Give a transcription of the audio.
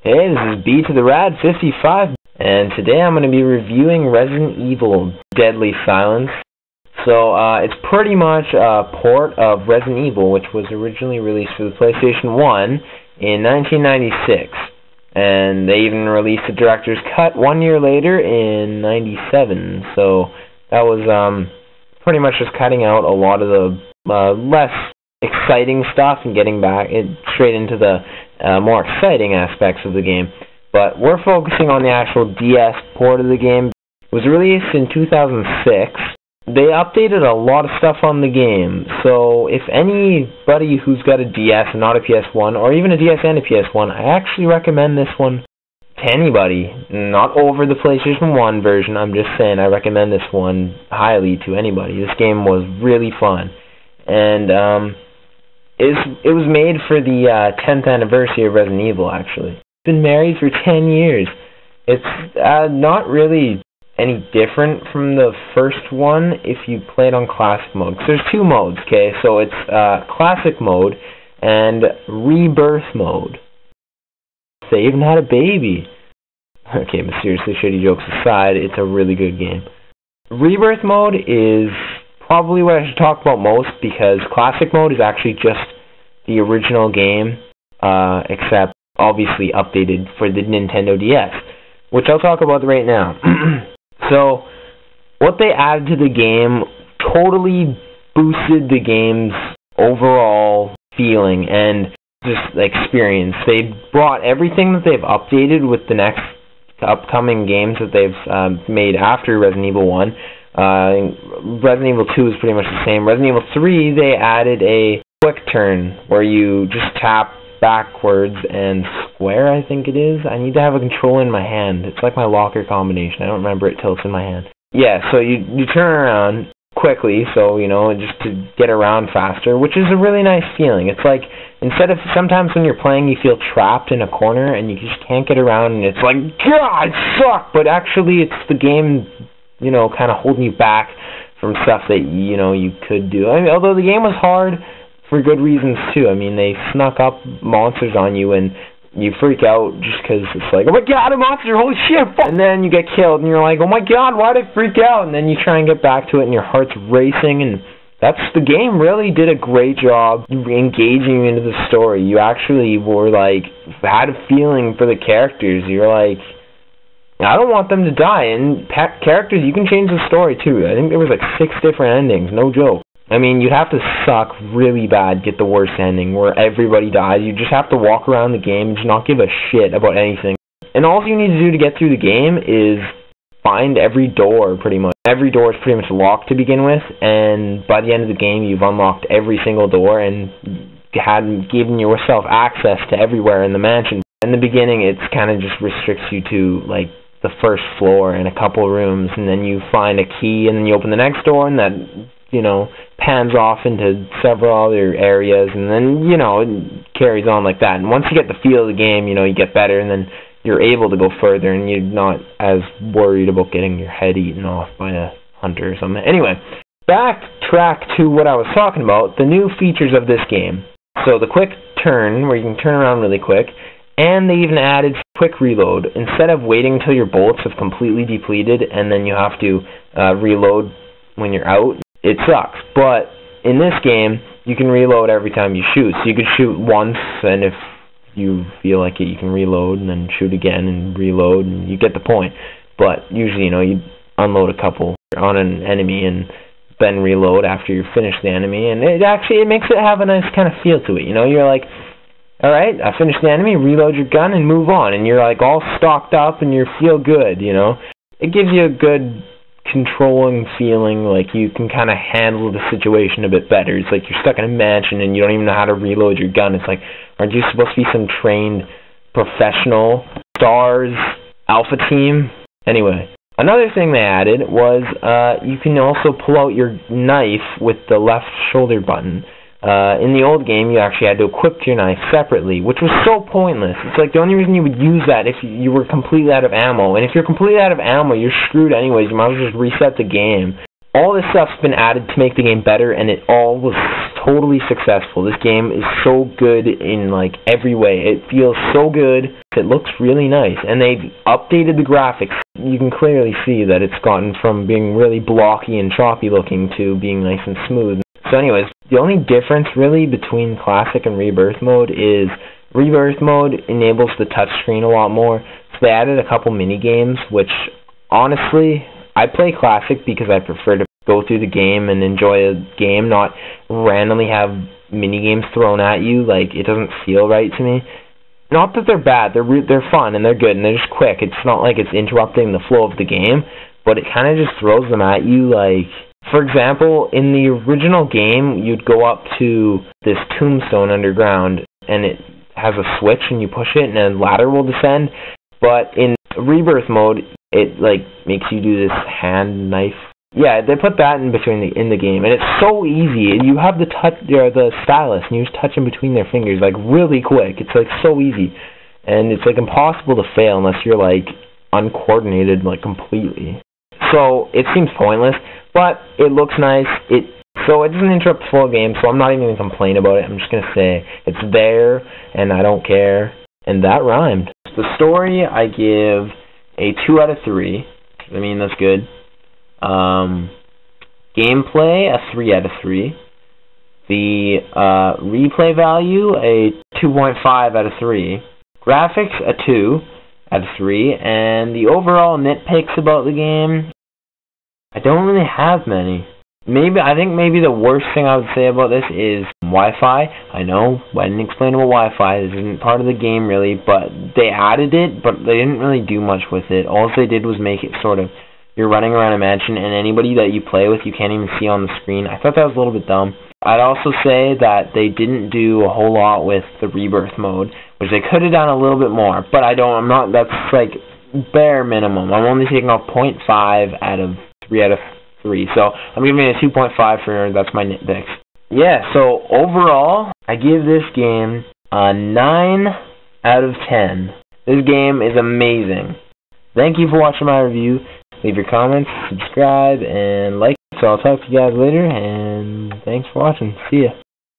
Hey, this is B to the Rad 55, and today I'm going to be reviewing Resident Evil Deadly Silence. So, it's pretty much a port of Resident Evil, which was originally released for the PlayStation 1 in 1996. And they even released the director's cut 1 year later in 97. So, that was pretty much just cutting out a lot of the less exciting stuff and getting back straight into the more exciting aspects of the game. But we're focusing on the actual DS port of the game. It was released in 2006. They updated a lot of stuff on the game, so if anybody who's got a DS and not a PS1, or even a DS and a PS1, I actually recommend this one to anybody. Not over the PlayStation 1 version, I'm just saying I recommend this one highly to anybody. This game was really fun. And it was made for the 10th anniversary of Resident Evil, actually. It's been married for 10 years. It's not really any different from the first one if you play it on classic mode. Because there's two modes, okay? So it's classic mode and rebirth mode. They even had a baby. Okay, but seriously, shitty jokes aside, it's a really good game. Rebirth mode is probably what I should talk about most, because classic mode is actually just the original game, except obviously updated for the Nintendo DS, which I'll talk about right now. So, what they added to the game totally boosted the game's overall feeling and just experience. They brought everything that they've updated with the next upcoming games that they've made after Resident Evil 1. Resident Evil 2 is pretty much the same. Resident Evil 3, they added a quick turn where you just tap backwards and square, I think it is. I need to have a controller in my hand. It's like my locker combination. I don't remember it till it's in my hand. Yeah, so you turn around quickly, so, you know, just to get around faster, which is a really nice feeling. It's like, instead of, sometimes when you're playing you feel trapped in a corner and you just can't get around and it's like, God, I suck! But actually it's the game, you know, kind of holding you back from stuff that, you know, you could do. I mean, although the game was hard, for good reasons too. I mean, they snuck up monsters on you and you freak out just because it's like, oh my God, a monster, holy shit! And then you get killed and you're like, oh my God, why did I freak out? And then you try and get back to it and your heart's racing, and that's, the game really did a great job engaging you into the story. You actually were like, had a feeling for the characters. You're like, I don't want them to die. And characters, you can change the story too. I think there was like 6 different endings, no joke. I mean, you'd have to suck really bad, get the worst ending, where everybody dies. You just have to walk around the game and just not give a shit about anything. And all you need to do to get through the game is find every door, pretty much. Every door is pretty much locked to begin with, and by the end of the game, you've unlocked every single door and had given yourself access to everywhere in the mansion. In the beginning, it's kind of just restricts you to, like, the first floor and a couple rooms, and then you find a key, and then you open the next door, and that, you know, pans off into several other areas, and then, you know, it carries on like that. And once you get the feel of the game, you know, you get better, and then you're able to go further, and you're not as worried about getting your head eaten off by a hunter or something. Anyway, backtrack to what I was talking about, the new features of this game. So the quick turn, where you can turn around really quick, and they even added quick reload. Instead of waiting until your bullets have completely depleted, and then you have to reload when you're out, it sucks. But in this game, you can reload every time you shoot. So you can shoot once, and if you feel like it, you can reload, and then shoot again, and reload, and you get the point. But usually, you know, you unload a couple on an enemy, and then reload after you finish the enemy, and it makes it have a nice kind of feel to it. You know, you're like, alright, I finished the enemy, reload your gun, and move on. And you're like all stocked up, and you feel good, you know. It gives you a good controlling feeling, like you can kind of handle the situation a bit better. It's like you're stuck in a mansion and you don't even know how to reload your gun. It's like, aren't you supposed to be some trained professional STARS alpha team? Anyway, another thing they added was you can also pull out your knife with the left shoulder button. In the old game, you actually had to equip your knife separately, which was so pointless. It's like the only reason you would use that if you were completely out of ammo. And if you're completely out of ammo, you're screwed anyways. You might as well just reset the game. All this stuff's been added to make the game better, and it all was totally successful. This game is so good in like every way. It feels so good. It looks really nice, and they've updated the graphics. You can clearly see that it's gotten from being really blocky and choppy looking to being nice and smooth. So anyways, the only difference really between Classic and Rebirth mode is Rebirth mode enables the touchscreen a lot more. So they added a couple mini games, which honestly, I play Classic because I prefer to go through the game and enjoy a game, not randomly have mini games thrown at you. Like, it doesn't feel right to me. Not that they're bad, they're fun and they're good and they're just quick. It's not like it's interrupting the flow of the game, but it kind of just throws them at you. Like, for example, in the original game, you'd go up to this tombstone underground and it has a switch and you push it and a ladder will descend. But in Rebirth mode, it like makes you do this hand knife. Yeah, they put that in between in the game, and it's so easy. You have the stylus, and you just touch them between their fingers, like really quick. It's like so easy, and it's like impossible to fail unless you're like uncoordinated like completely. So it seems pointless, but it looks nice. So it doesn't interrupt the flow of the game. So I'm not even gonna complain about it. I'm just gonna say it's there, and I don't care, and that rhymed. The story I give a 2 out of 3. I mean, that's good. Gameplay, a 3 out of 3. The replay value, a 2.5 out of 3. Graphics, a 2 out of 3. And the overall nitpicks about the game, I don't really have many. I think maybe the worst thing I would say about this is Wi-Fi. I know, I didn't explain about Wi-Fi. This isn't part of the game really, but they added it, but they didn't really do much with it. All they did was make it sort of, you're running around a mansion, and anybody that you play with, you can't even see on the screen. I thought that was a little bit dumb. I'd also say that they didn't do a whole lot with the Rebirth mode, which they could have done a little bit more, but that's like bare minimum. I'm only taking off 0.5 out of 3 out of 3, so I'm giving it a 2.5 for that's my nitpicks. Yeah, so overall, I give this game a 9 out of 10. This game is amazing. Thank you for watching my review. Leave your comments, subscribe, and like. So I'll talk to you guys later, and thanks for watching. See ya.